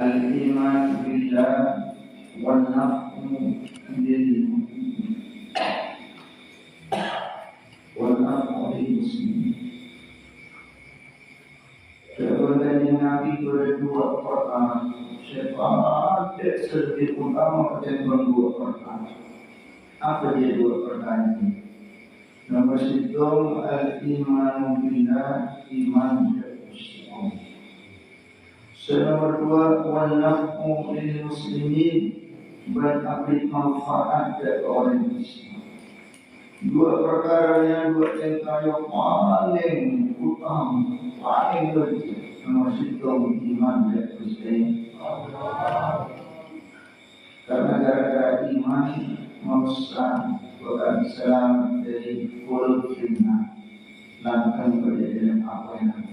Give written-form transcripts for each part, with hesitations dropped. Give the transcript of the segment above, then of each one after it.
al-iman billah wal naf'u lil wal naf'u lil muslimin. Kebenaran Nabi berdua perkara syafaat sebagai utama ketentuan dua perkara. Apa dia dua perkara ini? Nomor satu, al-iman billah, iman kepada nomor dua, wal naf'u lil muslimin, berarti manfaat dari orang Islam. Dua perkara yang dua tentang yang paling utama, paling penting. Nomor satu, iman kepada Islam. Karena gara-gara iman manusia bukan Islam dari kulub fitnah, lakukan kejadian apa yang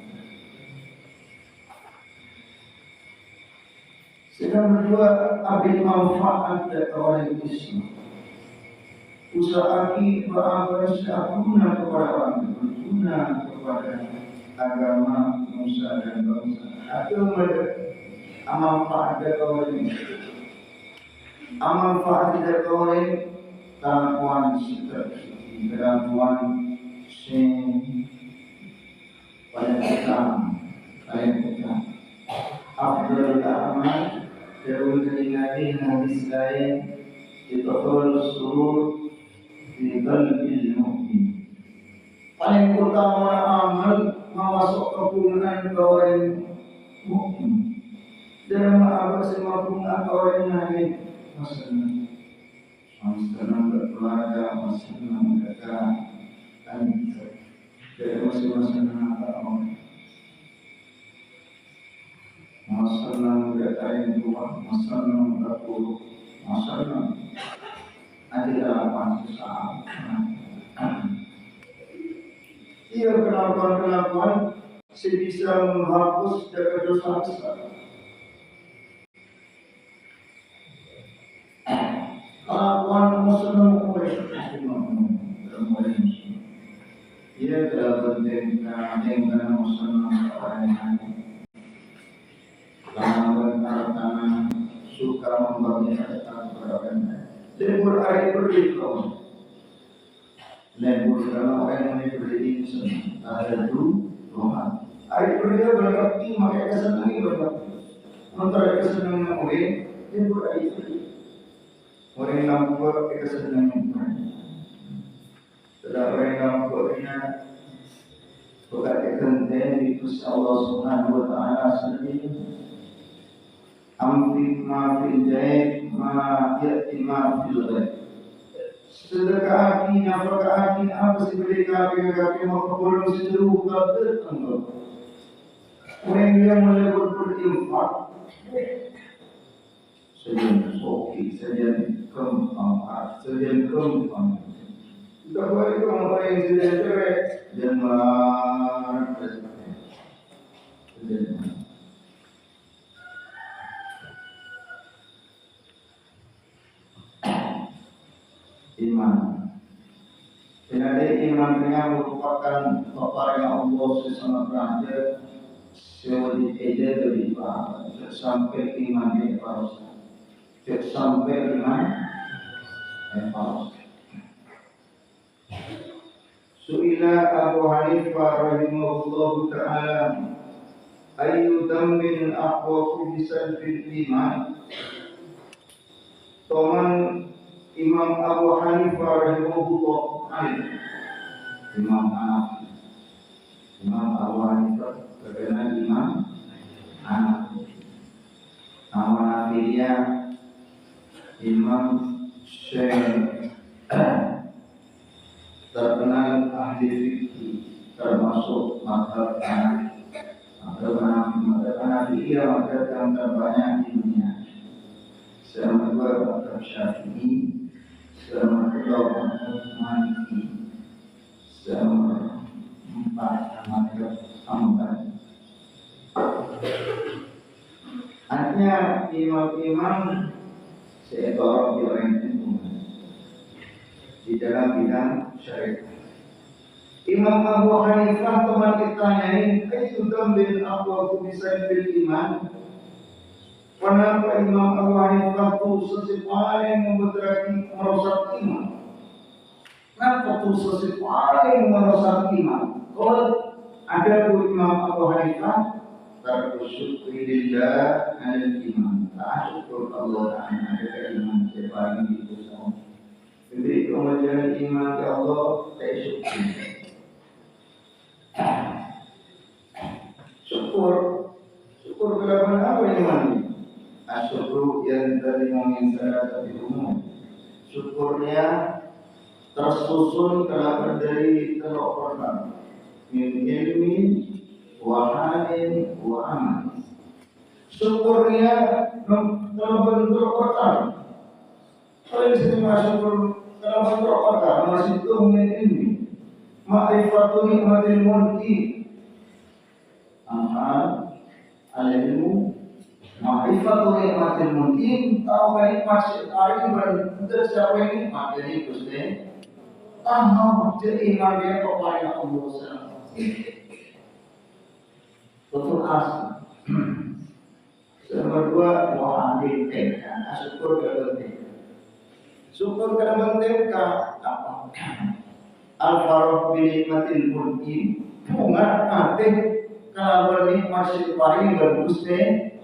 sedang berdua ambil manfaat dari orang Islam. Usaha kita beramal guna kepada orang, berguna kepada agama, nusa dan bangsa. Atau manfaat dari orang Islam. Manfaat dari orang kelakuan seperti kelakuan paling utama. Afdal amal jauh dari hadis lain idkhul surur fi qalbil mu'min. Paling utama amal memasuk kepunahan orang mukmin. Dalam apa semua punya orang lain masalah berkeluarga, masalah mereka dari masing-masing orang. Masalah mereka yang tua, masalah mereka masalah ada apa ia kelakuan sebisa menghapus dari dosa. Kelakuan muslim ia telah bertengkar muslim orang lain. Karena suka membagi harta kepada orang lain. Lembur hari berdikau. Lembur karena orang yang berdikau ada Tuhan. Hari berdikau berbakti maka kesenangan berbakti. Antara kesenangan orang lembur hari itu. Orang yang lampu kesenangan orang. Setelah orang yang lampunya berkaitan dengan itu Allah Subhanahu Wa Taala sendiri. Amri ma fil jaib ma ya'ti ma fil ghaib. Sedekah hati, nafkah hati, apa sih mereka maka bolong seluruh kata tanggal. Orang yang mulai berinfak sejak soki, sejak keempat, sejak keempat. Kita boleh orang yang sejak cerai dan marah. Iman. Dan ada iman yang merupakan perkara yang Allah sesama berada sewadi eda dari bahwa sampai iman yang paras, sampai iman yang paras. Su'ila Abu Hanifah rahimahullah ta'ala ayu dambin aqwa bisan fil iman. Toman Imam Abu Hanifah rahimahullah Imam Abu Hanifah terkenal Imam Anak. Nama dia Imam Syekh terkenal ahli fikih termasuk mazhab Hanafi. Mazhab Hanafi ia mazhab yang terbanyak di dunia. Selama dua mazhab Syafi'i, selama kedua mazhab Maliki, selama empat mazhab Hambali. Artinya imam-imam seorang yang di dalam bidang syariat. Imam Abu Hanifah teman ditanyain, ayu dambin aku bisa bil iman. Kenapa Imam Abu Hanifah itu sesuai membeteraki merusak iman? Kenapa itu sesuai merusak iman? Kalau ada Imam Abu Hanifah tersyukri lillah alal iman. Syukur Allah ada iman sebagai itu semua. Jadi kemudian iman ke Allah saya syukur. Syukur kepada apa iman ini? Syukur yang terima min salatati umum. Syukurnya tersusun terdapat dari telok perkara. Min ilmi wa halin wa amal. Syukurnya dalam bentuk perkara. Kalau istimewa syukur dalam bentuk perkara masih itu min ilmi. Ma'rifatu nikmatil mulki. Amal al-ilmu ma'rifatu nikmatil mulki. Tahu nikmat sekali benar siapa yang nikmat jadi Gusti. Tahu jadi iman dia kepada Allah. Betul asli. Yang kedua mu'adil tekad. Syukur kepada tekad. Syukur kepada tekad apa? Al-farah binikmatil mulki. Bunga hati kalau bernikmat sekali bagus deh.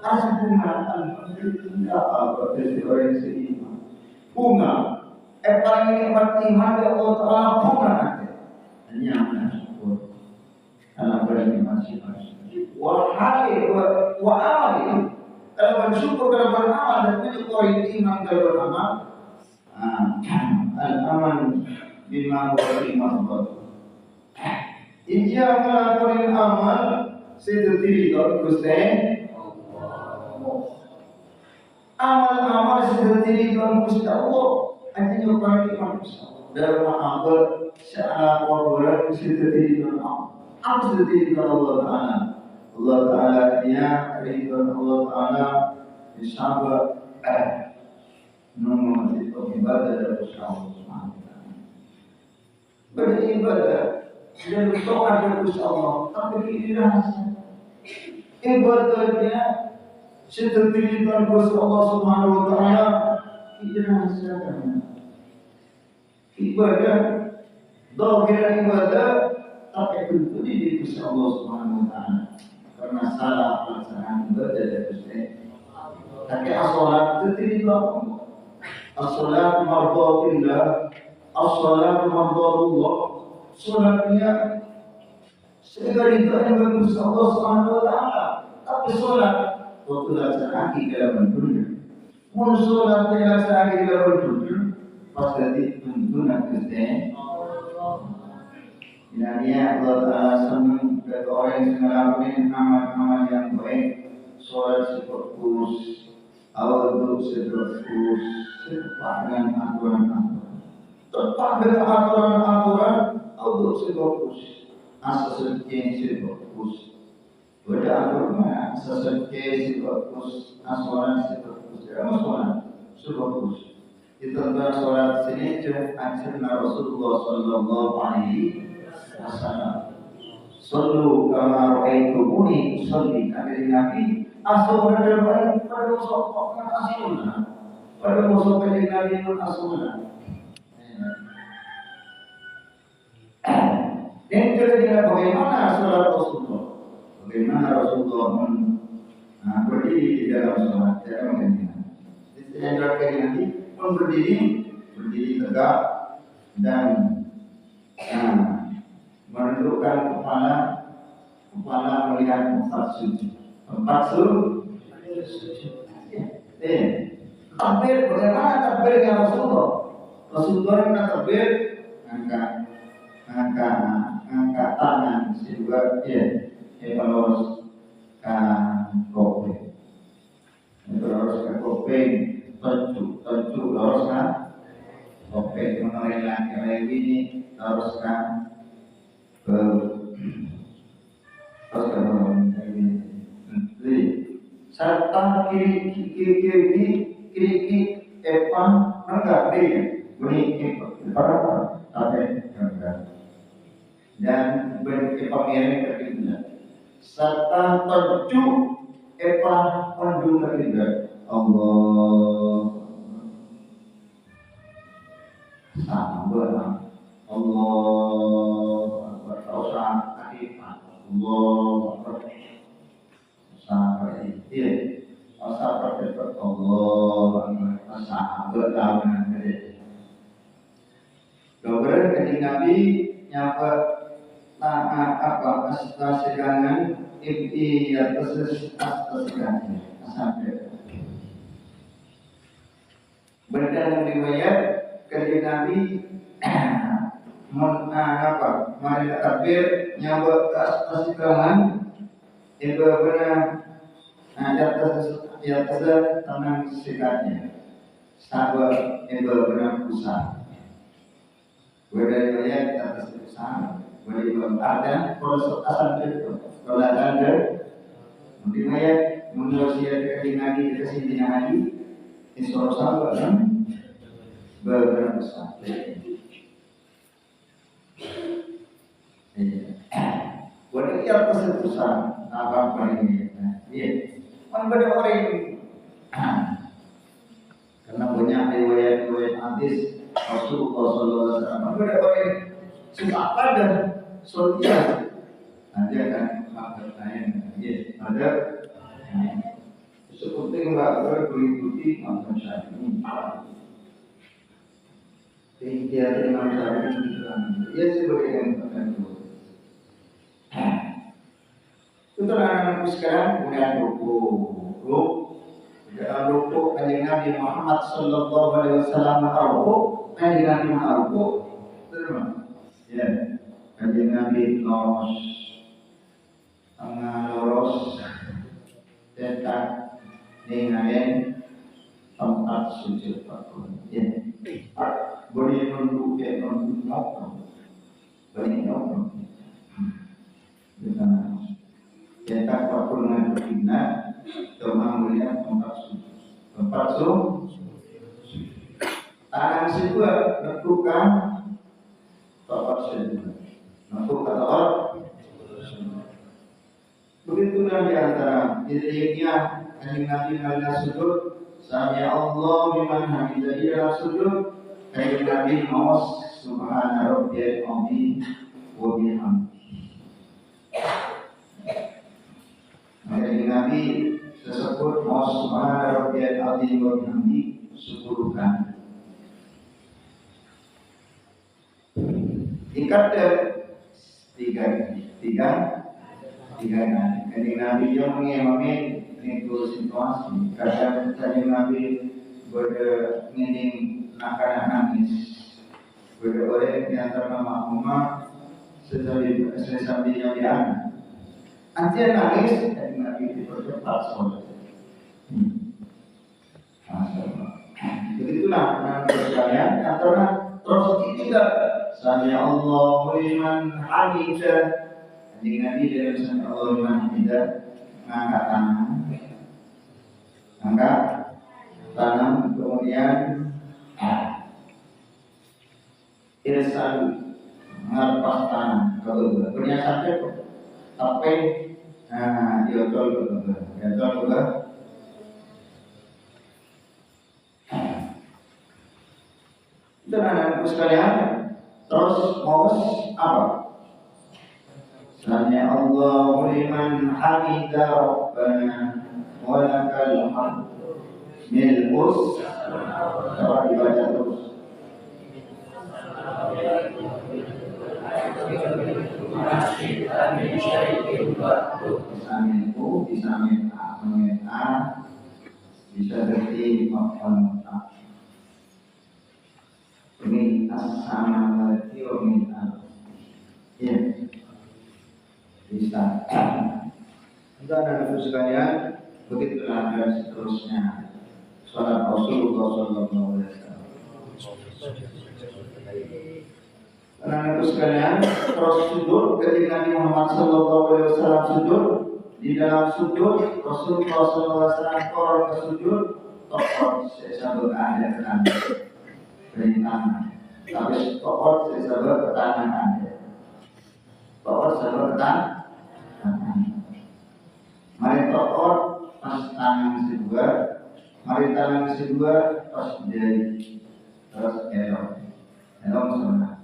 Kasih bunga alhamdulillah apa dari orang seiman. Bunga paling nikmat iman ya Allah Ta'ala bunga hati. Hanya syukur. Dalam bernikmat sekali. Wahai wa amali. Kalau bersyukur dalam beramal dan itu poin iman dalam beramal. Al-aman bima huwa iman. Ia melakukan amal sediri Gusti. Amal-amal sediri Gusti Allah. Artinya paling iman dalam amal secara korban sediri amal. Apa sediri Allah Ta'ala? Allah Ta'ala dia ridwan Allah Ta'ala disabar nomor itu ibadah dari Allah beribadah dan berdoa dari Allah tapi dirasa ibadahnya seperti ridwan Allah Subhanahu Wa Ta'ala dirasakan ibadah dohir ibadah tapi tentu di Allah Subhanahu Wa Ta'ala karena salah pelaksanaan ibadah dari Gusti. Tapi as-salat itu tidak. As-salat mardhatillah, as-salat mardhatullah. Salatnya segala itu yang bagus Allah Subhanahu Wa Ta'ala. Tapi salat waktu laksanakan di dalam dunia. Mun salat dilaksanakan di dalam dunia pasti tuntunan Gusti. Inanya Allah Ta'ala senang kepada orang yang melakukan amal-amal yang baik. Sholat sefokus, awal sefokus, tepat dengan aturan-aturan. Tepat dengan aturan-aturan, awal sefokus. Asal sefokus. Beda aturan, asal sefokus, asalan sefokus. Jangan sholat sefokus. Kita tentang sholat sini cuma ajarna Rasulullah Sallallahu Alaihi Wasallam. Sallu kama ra'aitumuni usolli. Kata Nabi, asal pada musuh asalna. Pada musuh Nabi pun asalna. Dan kita bagaimana salat Rasulullah? Bagaimana Rasulullah berdiri di dalam salat? Tidak mungkin. Yang terakhir nanti pun berdiri tegak dan menundukkan kepala melihat tempat sujud. Takbir, bagaimana takbirnya Rasulullah? Rasulullah yang takbir angkat tangan juga kalau kopeng, terus ke kopeng, tentu terus kan kopeng mengenai laki-laki ini terus kan serta kiri epan enggak deh bunyi para dan berkepanjangan terkena serta terju Kepala ondul ketiga Allah sama Allah berusaha akifan Allah usaha itu usaha berdebat Allah usaha berlawanan Dokter ketika Nabi nyapa apa segangan ibti atas segangan sampai berdasarkan riwayat ketika Nabi apa mereka takbir nyapa atas segangan itu benar di atas tangan segangannya sahabat itu benar usaha Budaya atas usaha, budaya ada proses asal itu, kalau ada, budaya manusia ketika lagi kesini lagi, insyaallah sahabat kan, berusaha. Budaya atas usaha, apa ini? Iya, kan pada orang karena banyak riwayat-riwayat hadis. Rasulullah Sallallahu Alaihi Wasallam ada orang suka pada solia ada kan maknanya ada seperti nggak berikuti makna syar'i dia dengan syar'i ia sebagai yang tertentu untuk anak-anakku sekarang punya buku dalam buku Kanjeng Nabi Muhammad Sallallahu Alaihi Wasallam Kanjeng Nabi Ma'rufu terima ya Kanjeng Nabi loros tengah loros dekat dengan tempat sujud pakun ya boleh nunduk ya nunduk boleh nunduk dengan dekat pakun dengan berpindah cuma melihat tempat sujud tangan kedua menentukan tempat sujud. Menentukan tempat. Begitulah di antara dirinya Kanjeng Nabi dalam sujud. Sami Allah liman hamidah dalam sujud. Kanjeng Nabi mawas subhana rabbiyal azim wa bihamdihi. Kanjeng Nabi tersebut mawas subhana rabbiyal azim wa bihamdihi 10 kali. Ikat tiga kali. Kanjeng Nabi yang mengimami itu situasi. Kadang Kanjeng Nabi berdenging nak nangis. Orang di antara makmumah sesambil yang dianak. Anjir nangis, Kanjeng Nabi dipercepat sholat. Begitulah sekalian antara terus tidak Sami Allah liman hamidah. Kanjeng Nabi dalam Sami Allah liman hamidah angkat tangan kemudian irsan ngelepas tangan kedua punya sampai sampai diotol kedua itu anak-anakku sekalian. Terus mawas apa? Sami Allahu liman hamidah Rabbana wa lakal hamd. Mil'us coba dibaca terus. Bisa minta bisa berarti maafkan min as-samawati wa min al-ardi. Ya. Bisa. Untuk anak-anak sekalian, begitulah dan seterusnya. Salat Rasulullah Sallallahu Alaihi Wasallam. Anak-anak sekalian, terus sujud ketika Nabi Muhammad Sallallahu Alaihi Wasallam sujud di dalam sujud Rasulullah Sallallahu Alaihi Wasallam turun ke sujud, tokoh sesabut ada kan. Perintah, tapi pokok sebab pertanyaan anda. Pokok sebab pertanyaan. Mari pokok Mas tangan kedua, mari tangan kedua terus dari terus elok sana.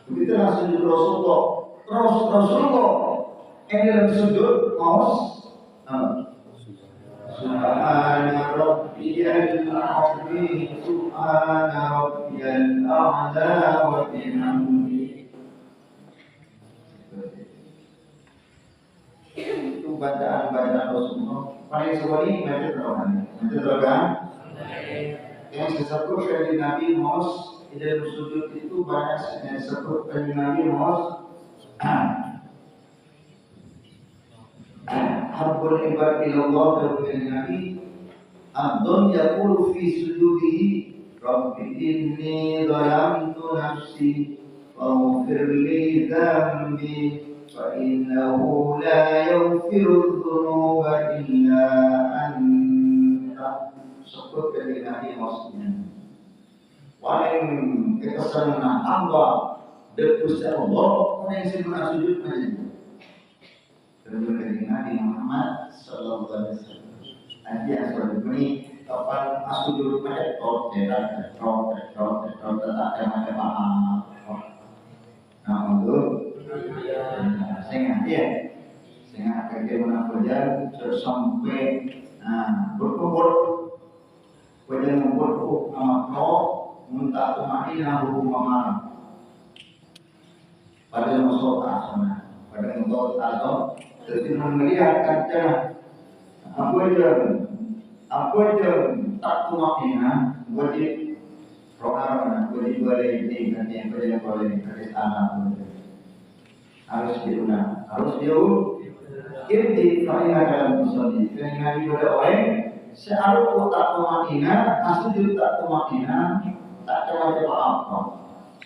Begitu langsung sujud Rasulullah. Terus Rasulullah ini dalam sujud maus. Subhana rabbiyal azim, subhana rabbiyal a'la wa bihamdi. Itu bacaan Rasulullah. Paling sekali baca terokan. Baca terokan. Yang disebut dari Nabi Mus di dalam sujud itu banyak yang disebut dari Nabi Mus. Habbul ibad ilallah dari Nabi Abdun yaqulu fi sujudihi Rabbi inni zalamtu nafsi waghfir li dhanbi fa innahu la yaghfiru dhunuba illa anta. Sebut dari Nabi maksudnya paling kekesanan Allah Gusti Allah orang yang sebenarnya sujud saja. Terus dari Nabi Muhammad Sallallahu Alaihi Wasallam. Aja sudah ini kapan masuk dulu pada tetap ada macam nah untuk sehingga kerja kerja sampai berkumpul kerja membuat nama kau minta tumaina hukum amal pada masuk asana pada masuk asana. Jadi melihat kaca apa aja tak tumakina wajib program wajib boleh ini kan yang boleh dari sana harus diulang inti karena dalam musolli dengan ibadah orang seharus tak tumakina asal tak tumakina tak coba apa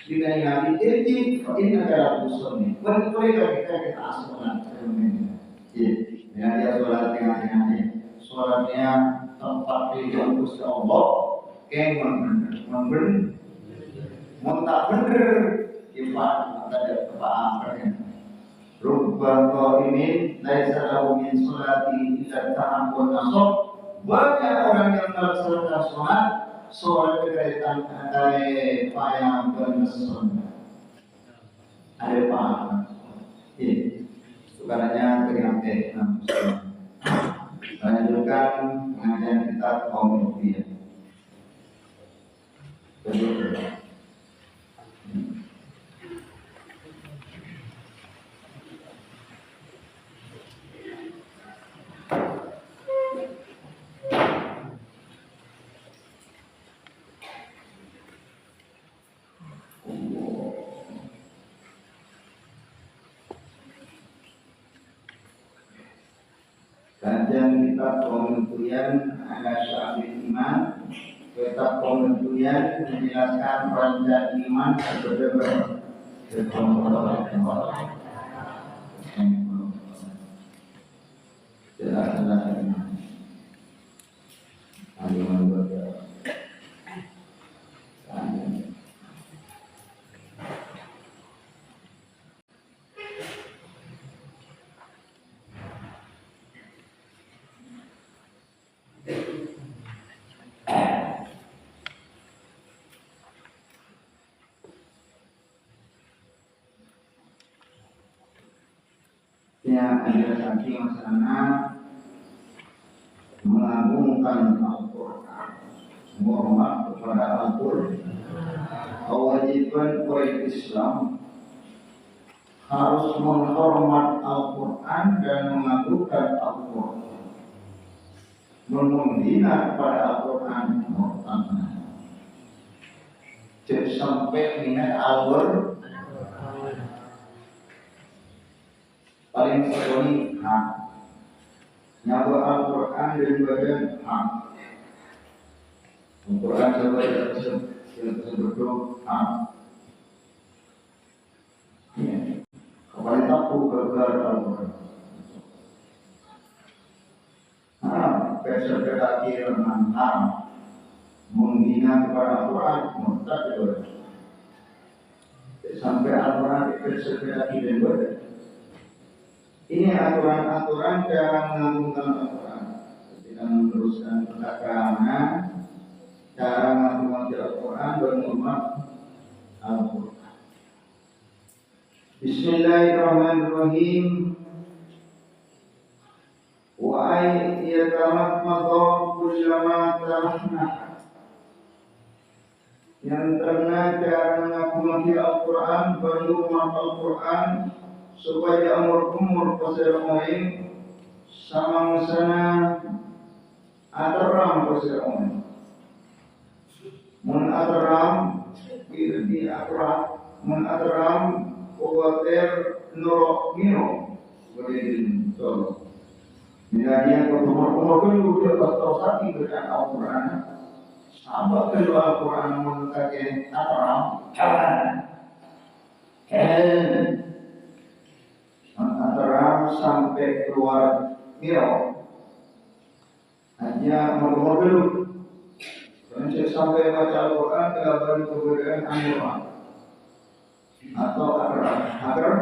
dengan nabi inti karena dalam musolli boleh kita asal ya dia sholat dengan sholatnya tempat di Gusti Allah yang bener tak bener kifat ada kepahaman rubba qaimin laisa lahu min sholati illa ta'ammul nasab. Banyak orang yang melaksanakan sholat berkaitan dari payah bernesun ada paham sebenarnya dengan lanjutkan pengajian kita kaum rupiah. Kajian kitab penentuan ada Syarif Iman. Kitab penentuan menjelaskan rancangan iman berbeda. Ya, ada saking masalah mengagungkan Al-Quran, menghormat kepada Al-Quran. Kewajiban orang Islam harus menghormat Al-Quran dan mengagungkan Al-Quran. Menghina kepada Al-Quran jadi sampai minat Al-Quran paling sekali nyawa Al-Quran dan badan Al-Quran tersebut kembali takut gagal Al-Quran bersabda akhir menghina kepada Al-Quran murtad sampai Al-Quran bersabda akhir dan badan Ini aturan-aturan cara mengagungkan Al-Quran. Ketika meneruskan perkataan, cara mengagungkan Al-Quran berhormat Al-Quran. Bismillahirrahmanirrahim. Wa ayyatamatmadha kullama tarahna. Yang karena cara mengagungkan Al-Quran berhormat Al-Quran supaya umur pasir lain sama sana ataram pasir lain mun ataram di ataram mun ataram kuatir nurok mino boleh tolong misalnya kalau umur dulu dia pasal satu dengan Al-Quran sama kalau Al-Quran mengatakan ataram antara sampai keluar miro hanya umur dulu sampai baca Al-Quran telah baru kemudian anjuran atau agar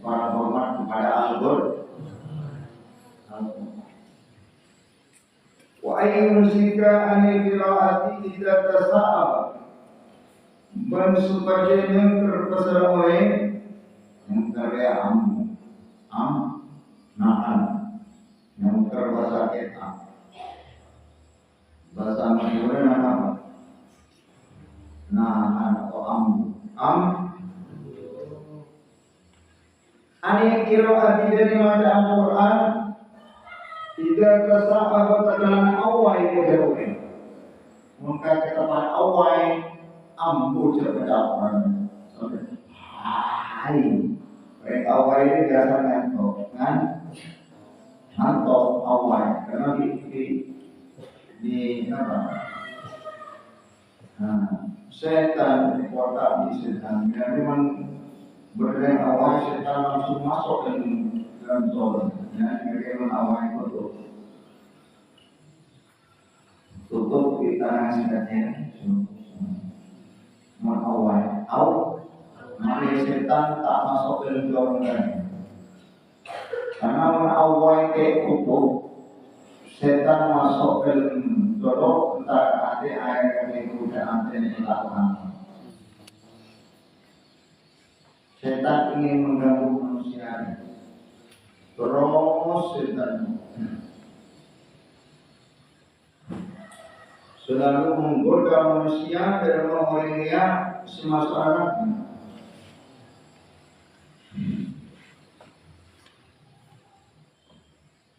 para hormat kepada Al-Quran wa ayyusika anil qiraati idza tasa'ab ban supaya yang terpesara oleh yang karya nahan yang terbahasa kita bahasa Madura nama apa? Nahan atau ani qiraat dari baca Al-Quran tidak tersahabat dengan awal kejawen maka ketepat awal ambu cerpedapan hai mereka awal ini biasa ngantok awal karena di apa setan di kota di setan jadi memang berdaya awal setan langsung masuk dalam tol ya mereka awal itu tutup di tangan setannya awal, mari setan tak masuk ke dalam karena awal ke tutup, setan masuk ke dalam entah ada air yang sudah ada yang dilakukan. Setan ingin mengganggu manusia, terus setan selalu menggoda manusia dan mengolehnya semasa anaknya.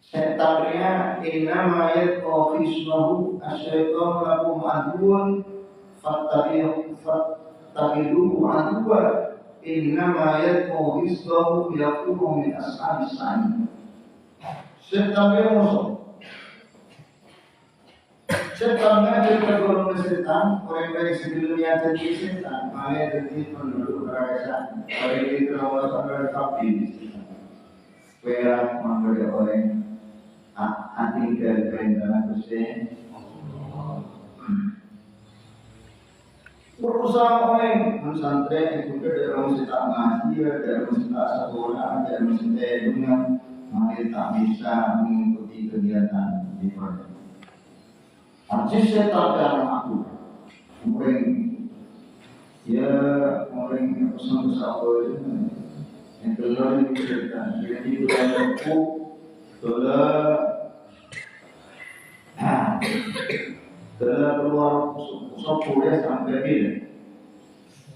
Setannya innama yad'u hisbahu asyaitan lakum aduun fattakhidhuhu aduwa innama yad'u hisbahu yakunu min ashabis sa'id. Setannya musuh. Setannya juga golongan setan, orang dari sebelumnya jadi setan, malah jadi penduduk neraka. Orang itu orang orang kafir. Perak menjadi orang hati dan perintah Gusti. Berusaha orang santri itu dari orang setan ngaji, dari orang setan sekolah, dari orang setan dunia, malah tak bisa mengikuti kegiatan di pondok. Artis setan dalam aku, orang pesan sahabat yang telah diberikan. Jadi dalam aku telah keluar sepuluh sampai bila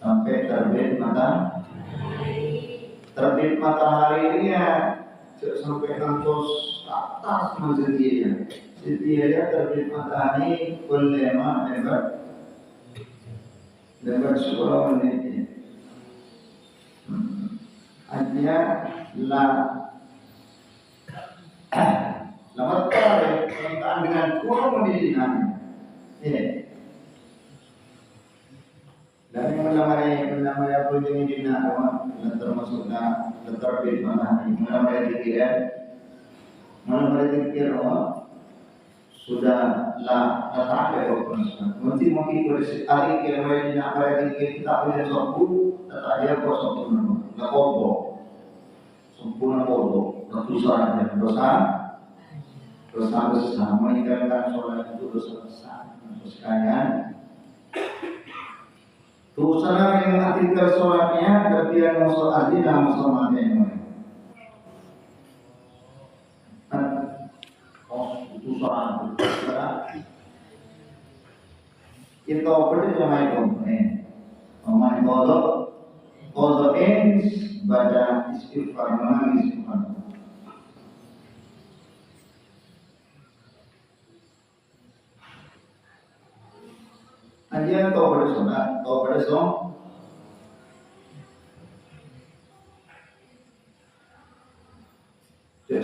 sampai terbit matahari ini ya sampai nantos atas menjadi setiap terbit matahari berlema lebar 10 menit. Artinya selamat perkataan dengan kurang pendidikan. Ini. Dan yang menamai apa yang dinamakan termasuknya terbit matahari menamai dikira sudah lah tak ada orang. Mesti mungkin hari kira-kira kita boleh sokku tataya ko sa puno na kobo. Sempurna kobo, dosa dosa besar meninggalkan sholat itu dosa besar. Sekalian, dosa yang mengakhirkan sholatnya kemudian masuk azan dan masuk mati. Itu sholat kita perlu main kodok baca istighfar menangis istighfar. Ajian kau bersolat, kau bersong.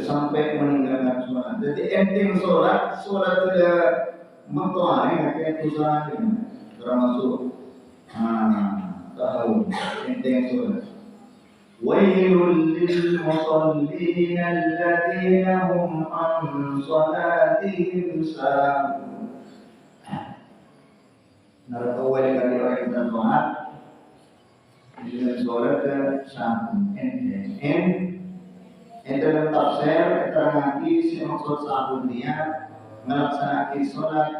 Sampai meninggalkan sholat. Jadi ending sholat tidak mentuai kayak itu sholat ini termasuk tahu ending sholat. Wailul lil musallin alladziina hum an sholatihim sahun. Neraka wali kali orang yang sholat, dengan sholat ke sahun dalam tafsir keterangan isi maksud sahun niat melaksanakan sholat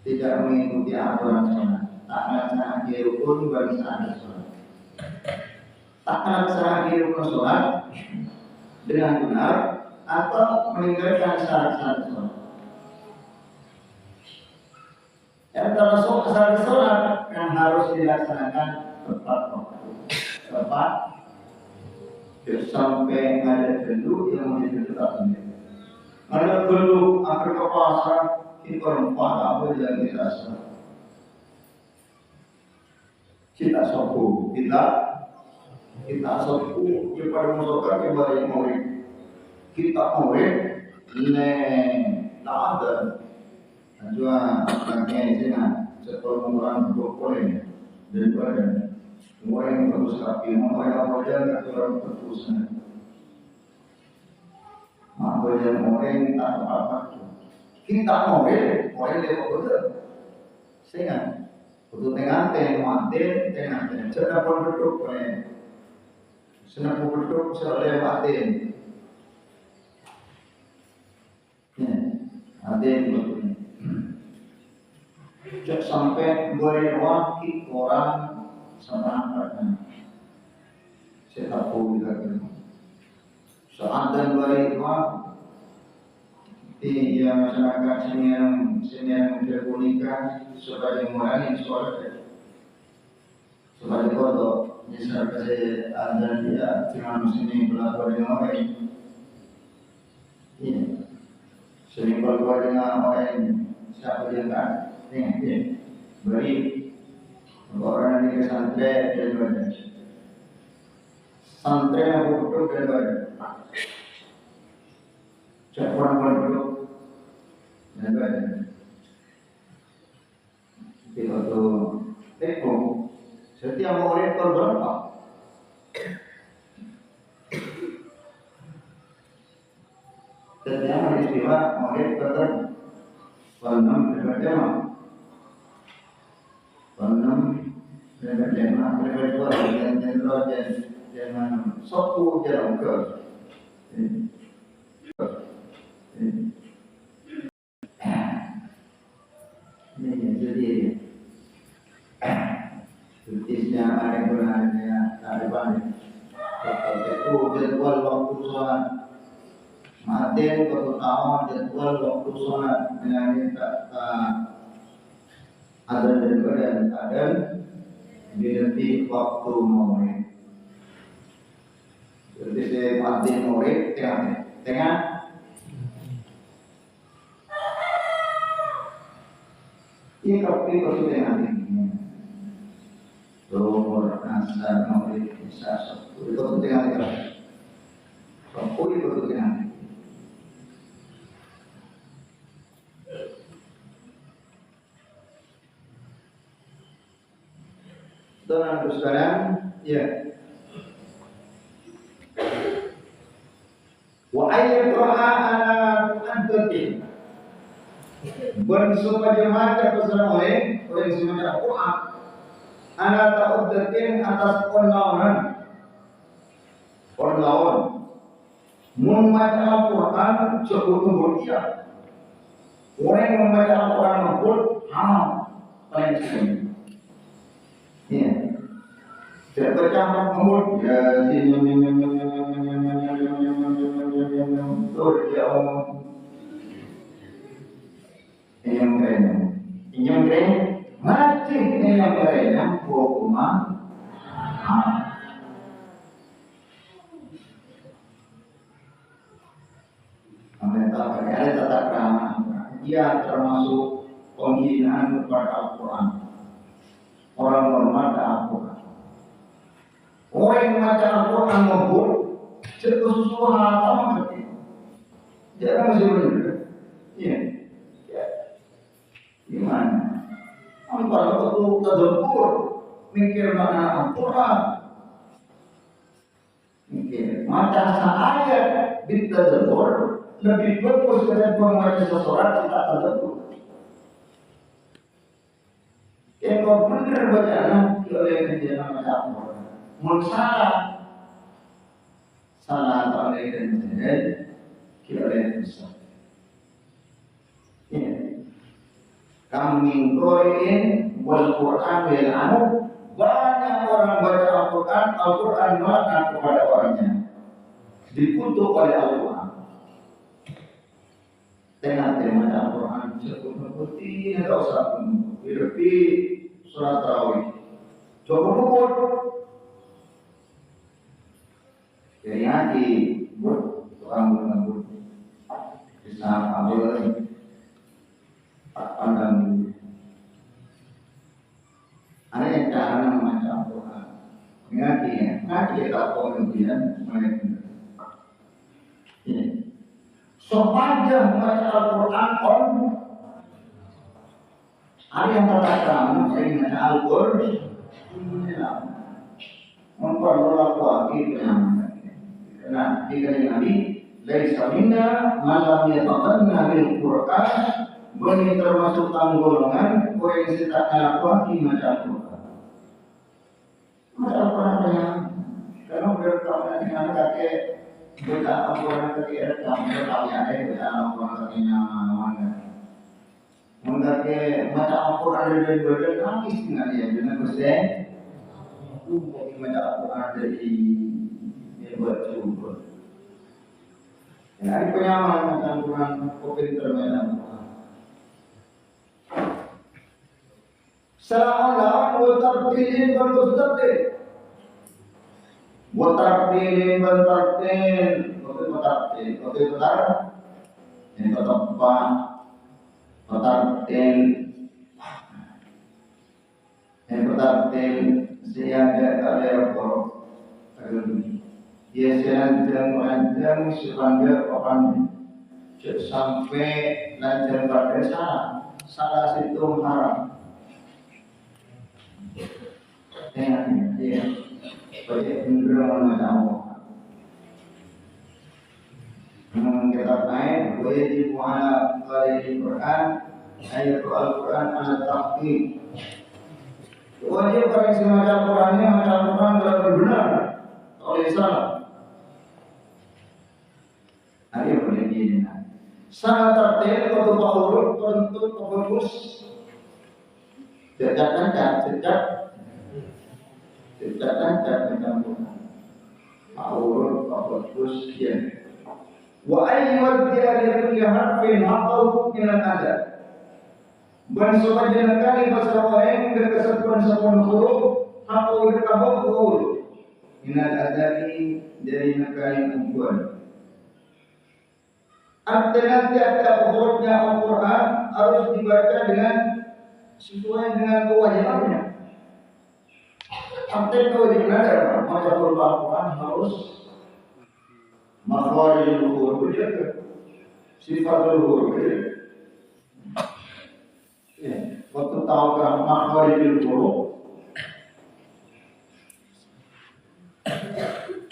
tidak mengikuti aturan sholat, tak melaksanakan rukun bagi saat sholat, tak melaksanakan rukun sholat dengan benar atau meninggalkan syarat-syarat sholat. Yang termasuk syarat sholat yang harus dilaksanakan tepat sampai ada dulu yang ditetapkan. Ada dulu akhir kepasan kita lupa apa yang kita rasa. Kita sopu kepada masyarakat kembali murid. Kita murid tak ada. Juga kakek sini sekolah orang berkulit daripada orang yang bagus kaki, orang yang modern atau orang berkulit. Orang tak apa-apa. Kita murid yang betul. Sehingga betul dengan mati dengan cerita penduduk senang penduduk serta mati. Ada betul. Sampai wakil orang sama anaknya saya tahu juga saat dan di masyarakat sini yang berkomunikasi sebagai mengurangi suara sebagai kodok misalnya saya ada dia cuma sini berlaku dengan orang ini sering berlaku dengan orang siapa yang kan beri orang ini ke santri dan badan santri yang duduk dan badan cek orang duduk dan badan di waktu tekung setiap murid berapa setiap istilah murid berapa enam berapa Jangan dua jangan satu jalan ke ini jadi kritisnya ada benarnya ada banyak itu jadwal waktu sholat maten waktu tahun jadwal waktu sholat dengan ada daripada di waktu murid. Jadi saya mati murid tengah. Ini kopi tengah ini. Domor asal murid bisa itu tengah. Kopi itu tengah. Tuan sekalian, ya. Wa ayyatuha ala antatin. Bersama jemaah terpesan oleh semacam Quran. Anak ta'uddatin atas konlawanan konlawan mun maca Al-Quran cukup kemudian orang yang membaca Al-Quran makbul haram paling sekali ya tidak baca makbul ya yang keren mati yang keren hukuman pemerintah ada tata krama dia termasuk penghinaan kepada Al-Quran orang hormat Al-Quran orang yang membaca Al-Quran makbul sesuatu hal sama seperti jangan masih benar iya gimana? Kalau itu tadabbur, mikir makna Al-Quran, mikir macam ayat bitadabbur lebih bagus daripada membaca sesuatu tidak tadabbur. Kalau benar bacaan oleh kejadian macam Al-Quran, salah oleh kejadian oleh besar. Kambing koin wal Quran wal anu banyak orang baca Al-Quran, Al-Quran melaknat kepada orangnya, dikutuk oleh Al-Quran. Tengah-tengah Al-Quran cukup putih, tidak usah lebih surat tarawih. Coba pukul. Jadi hati buat orang menabur. Bisa ambil pandang ada yang cara membaca Al-Quran ngaji atau kemudian mereka sepanjang membaca Al-Quran ada yang terkata saya membaca Al-Quran memperoleh wakil karena dikatakan Nabi laisa minna man lam yataqanna bil Quran. Ini termasuk golongan orang yang tidak melakukan membaca Al-Quran. Membaca Al-Quran karena berkata dengan kakek baca Al-Quran ketika kamu bertanya baca Al-Quran ketika mana? Mengkake baca Al-Quran dari badan nangis dengan dia dengan bersen. Baca Al-Quran dari baca Al-Quran. Yang penyaman baca Al-Quran kopi termenang. Salah watartilin bermustatil, watartilin bertartil, watartil, ini ketepat, watartil, ini watartil, siaga kalero, dia lanjang sepanjang orang sampai lanjang pada salah situ haram. Ya, banyak cenderung macam kita naik, boleh dibuat dari Quran, ayat Al-Quran anak takdir. Wajib orang yang membaca Qurannya, macam Quran berarti benar, oleh salah. Ada yang boleh ini. Sangat tertib untuk urut, untuk fokus. Sejak macam Aurul fokus kian. Wa ayyuhal jahil harfin haqqahu min al-adab. Dan sebagian kali bahasa lain berkesakuan huruf haqqahu berkahul min al-adabi dari negara tujuan. Artinya tiap hurufnya Al-Quran harus dibaca dengan sesuai dengan kewajibannya. Artinya kewajiban ada baca Al-Quran harus makharijul huruf dijaga, sifatul huruf dijaga. Waktu tahu kan makharijul huruf,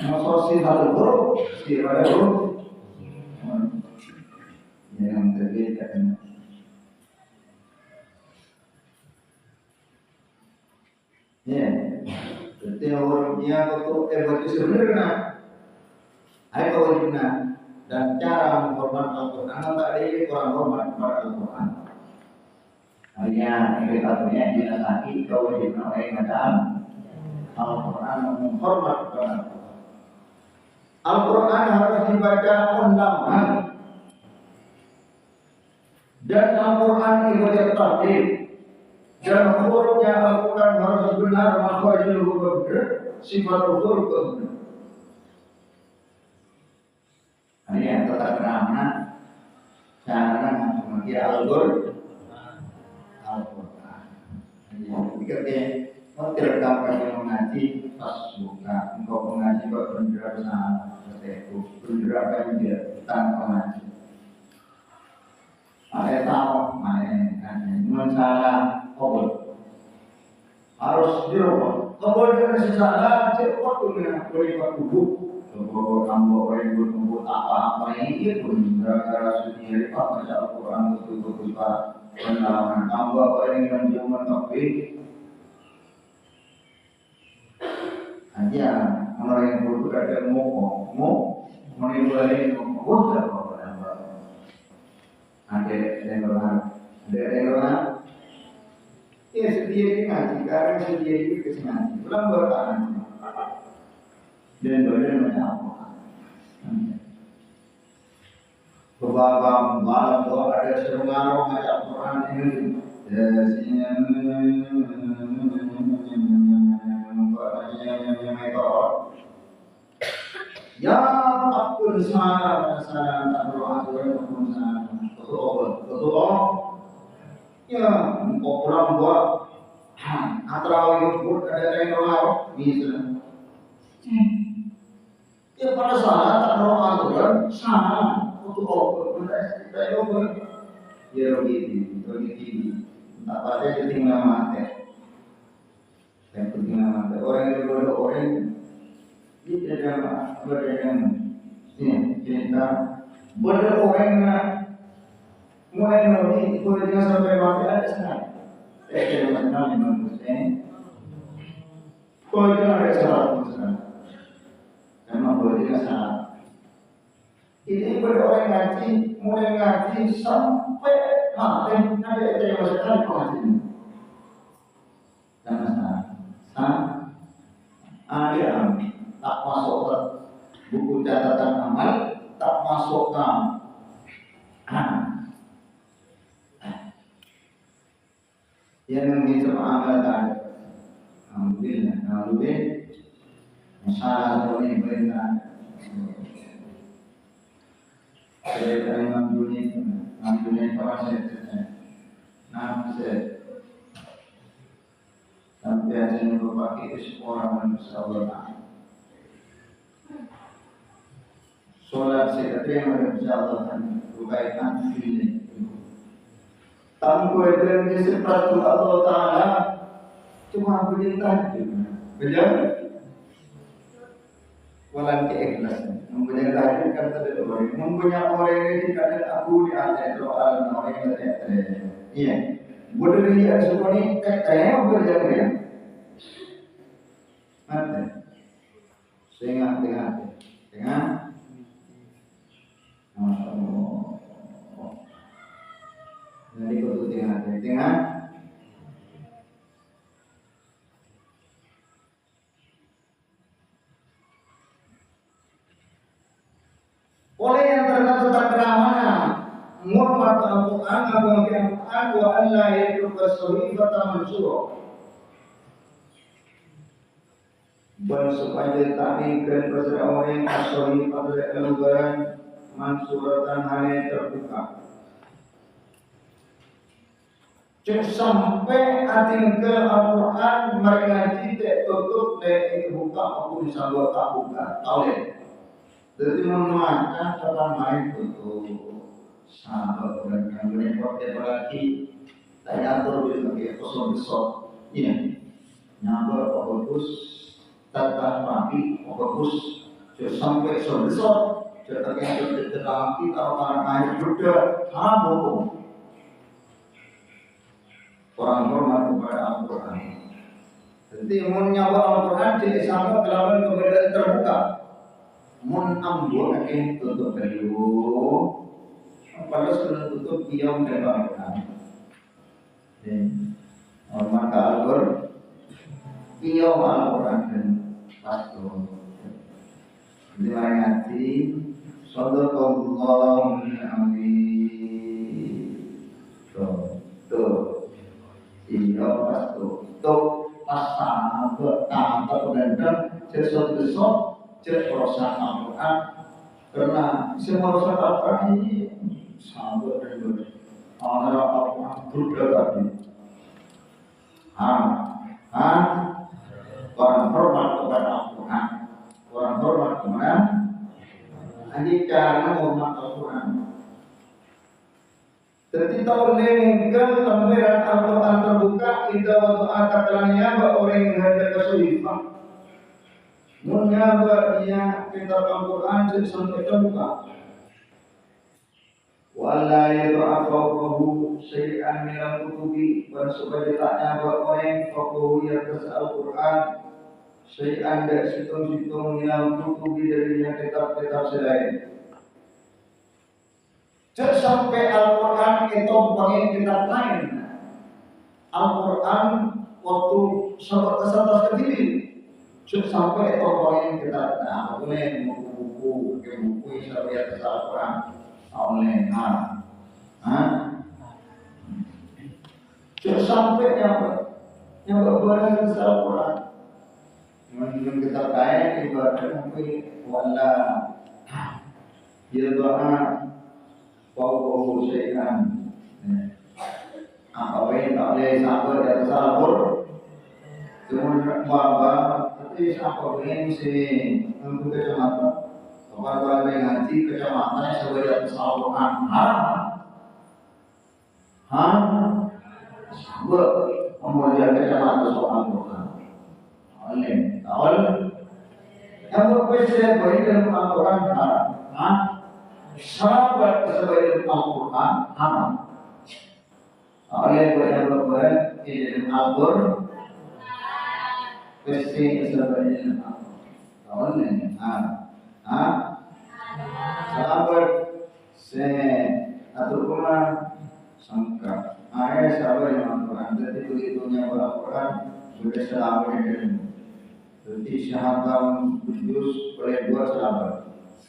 maksud sifatul huruf, sifatul huruf yang terjadi. Ya, dunia untuk evolusi sebenarnya. Hai kewajibnya dan cara menghormat Al-Quran tak ada orang hormat kepada Al-Quran. Hanya kita punya jelasaki kewajiban orang macam Al-Quran menghormat kepada Al-Quran. Al-Quran harus dibaca undangan dan Al-Quran dibaca tartib. Dan hurufnya Al-Quran harus benar, makhrajul huruf benar, sifat huruf benar. Ini yang tetap ramah cara mengerti Al-Quran. Jika dia terdapat yang mengaji pas buka, engkau mengaji kok bergerak sana, seteku bergerak dia tanpa mengaji. Ada tahu mana kan? Masalah kabul harus dirubah. Kabul dengan sesalah cepat punya berikat kubuk. Kalau kamu orang berkumpul apa-apa ini pun gara-gara sendiri pak baca Al-Quran betul-betul pak pengalaman kamu apa yang menjadi tapi aja orang yang berkumpul ada mau menimbulkan mau tak ada yang ya sendiri ngaji karena sendiri ngaji pulang bertahan dan benar macam beberapa malam doa ada serengar macam Quran ini ya takun sana tak berdoa takun sana betul ya engkau pulang buat antara yang ada yang doa misalnya ya pada saat tak berdoa Tuhan sana untuk Allah kita itu ya begitu tak pada ketinggalan mati yang ketinggalan mati orang yang berdoa orang ini tidak berdoa ini kita berdoa orangnya mulai nanti kuliah sampai mati ada senang saya tidak senang dengan kuliah ada salah memang kuliah salah. Ini berdoa ngaji, mulai ngaji sampai mati ada yang sekali ngaji. Dan ada tak masuk ke buku catatan amal, tak masuk ke yang menghitung amal tadi. Alhamdulillah, masalah ini benar. Saya dari dunia proses nafsu sampai hasilnya berpakai orang manusia Allah. Solat saya terima dari Allah berkaitan ini. Tanpa itu disebut Allah Taala cuma perintah betul. Walau keikhlas, mempunyai tahdir kan tidak boleh. Mempunyai orang ini kadang aku di atas doa orang yang tidak ada. Iya, bodoh dia semua ni kayak berjalan ya. Mati, tengah. Jadi kau tengah. Oleh yang terkata terkenal menghormat Al-Quran, Al-Quran wa alla yatruka sahifata mansura. Dan supaya ta'ikkan kepada orang yang sahifat al-Quran mansuratan hanya terbuka. Cek sampai atinggal Al-Quran mereka tidak tutup dari buka maupun sahabat tak buka. Tahu ya? Jadi membaca cara main itu sahabat dan yang berikutnya berarti saya atur di kosong besok, iya, nyamper fokus, tata rapi, fokus, sampai besok, terkait dengan kita orang main juga hamu. Orang hormat kepada Al-Quran. Jadi mun nyawa Al-Quran jadi sama kelawan keberadaan terbuka. Mun ambo akan tutup dulu. Pada sebelum tutup diam dan Al-Quran. Maka Al-Quran diam Al-Quran dan pastor. Dia ngaji Sadaqallahul Azim. Tuh. Iya pastor. Pasang bertambah dan sesuatu rosak Al-Quran karena semua rosak Al-Quran ini sama dengan orang Al-Quran berbeda. Orang hormat kepada Al-Quran, orang hormat kepada cara hormat Al-Quran. Jadi tahun ini kan lembaran Al-Quran terbuka tidak waktu akad ternyata orang yang ada kesulitan. Menyapa dia kitab Al-Quran sampai terbuka. Wala yata'afahu syai'an minal kutubi dan supaya taknya orang fakuhu ya kes Al-Quran syai'an dari situng-situng minal kutubi dari kitab-kitab selain. Jangan sampai Al-Quran itu bagi kitab lain. Al-Quran waktu sahabat kediri. Jangan sampai itu bagi kitab lain. Oleh buku-buku yang sampai Al-Quran. Oleh jangan sampai yang berbuat Al-Quran. Menurut kitab lain ibaratnya mungkin wala yadha'a Fauqahu syai'an. Apa yang tak boleh sabar di atas Al-Quran. Cuma bapa, tapi siapa yang untuk kecamatan. Kalau yang ngaji kecamatannya sebagai di atas Al-Quran. Sabar memuliakan kecamatan soal Al-Quran. Awal yang berpesan baik dalam Al-Quran sahabat sebagai Al-Quran haram. Oleh yang berbuat di Al-Quran pasti sebagai Al-Quran. Sahabat atau Quran sangka. Ayat sahabat yang Al-Quran. Jadi itu Al-Quran sudah sahabat yang jadi sahabat juz oleh dua sahabat.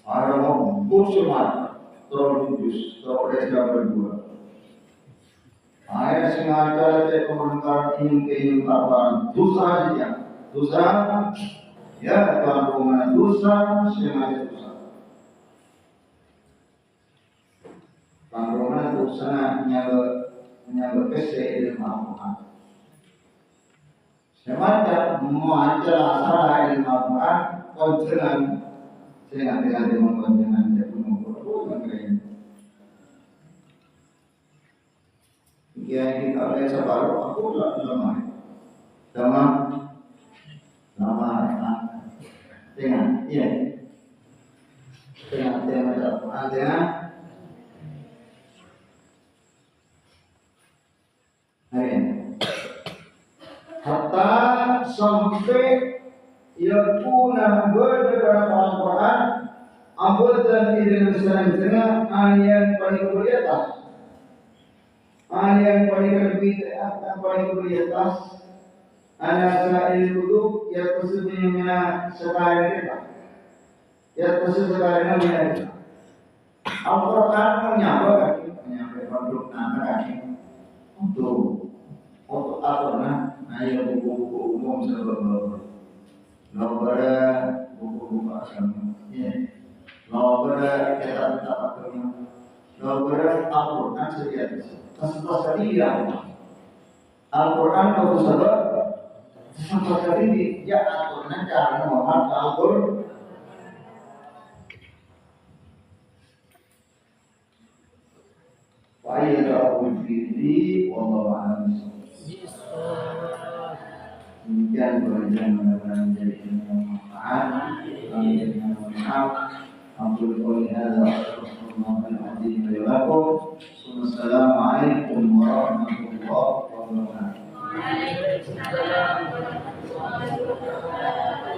Orang bersemangat terus oleh sahabat dua. Ayat sengaja saya komentar ingin apa dosa saja. Dosa ya kalau dosa sengaja dosa. Kalau dosa nyala kesehatan Al-Quran. Semacam mengajar asal ilmu Al-Quran konsenan saya dengan konsenan saya pun mengukur ya kita oleh separuh aku lama dengan iya dengan tema Al-Quran dengan hari ini hatta sampai yakuna beberapa Al-Quran dan Indonesia dengan ayat paling berdiatas ayat paling berdiatas anak selain duduk yang tersebutnya sekarang kita yang tersebutnya kita Al-Quran menyampaikan produk kaki untuk Al-Quran ayat buku-buku umum sebelum Lawbara buku-buku agama, lawbara kitab-kitab agama, lawbara Al-Quran sejati. Sesuatu tadi yang Al-Quran kalau sahabat, sesuatu tadi dia Al-Quran cara memahami Al-Quran. Wa'iyadahul fitri wallahu a'lam. Demikian belajar mudah-mudahan menjadi ilmu yang manfaat. Amin ya rabbal alamin. Aqulu qouli hadza wa astaghfirullahaladzim li wa lakum. Assalamualaikum warahmatullahi wabarakatuh.